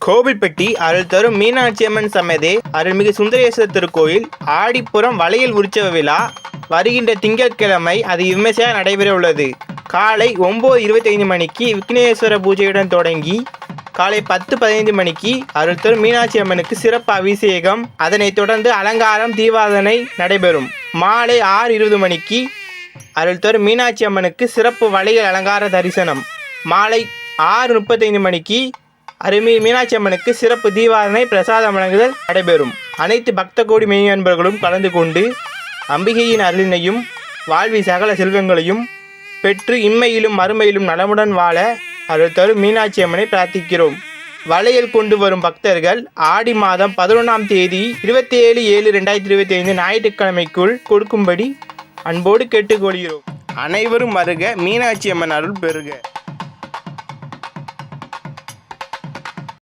கோவில்பட்டி அருள் தரும் மீனாட்சி அம்மன் சமேதே அருள்மிகு சுந்தரேஸ்வரர் திருக்கோயில் ஆடிப்புறம் வளையல் உற்சவ விழா வருகின்ற திங்கட்கிழமை அது விமர்சையாக நடைபெற உள்ளது. காலை 9:25 மணிக்கு விக்னேஸ்வர பூஜையுடன் தொடங்கி காலை 10:15 மணிக்கு அருள் தரும் மீனாட்சி அம்மனுக்கு சிறப்பு அபிஷேகம், அதனைத் தொடர்ந்து அலங்காரம் தீபாராதனை நடைபெறும். மாலை 6:20 மணிக்கு அருள் தரும் மீனாட்சி அம்மனுக்கு சிறப்பு வளையல் அலங்கார தரிசனம். மாலை 6:35 மணிக்கு அருள்மிகு மீனாட்சி அம்மனுக்கு சிறப்பு தீபாராதனை பிரசாதம் வழங்குதல் நடைபெறும். அனைத்து பக்த கோடி மெய்யன்பர்களும் கலந்து கொண்டு அம்பிகையின் அருளினையும் வாழ்வி சகல செல்வங்களையும் பெற்று இம்மையிலும் மறுமையிலும் நலமுடன் வாழ அருள் தரும் மீனாட்சி அம்மனை பிரார்த்திக்கிறோம். வளையல் கொண்டு வரும் பக்தர்கள் ஆடி மாதம் 11ஆம் தேதி 27/7/2025 ஞாயிற்றுக்கிழமைக்குள் கொடுக்கும்படி அன்போடு கேட்டுக்கொள்கிறோம். அனைவரும் வருக, மீனாட்சி அம்மன் அருள் பெறுக.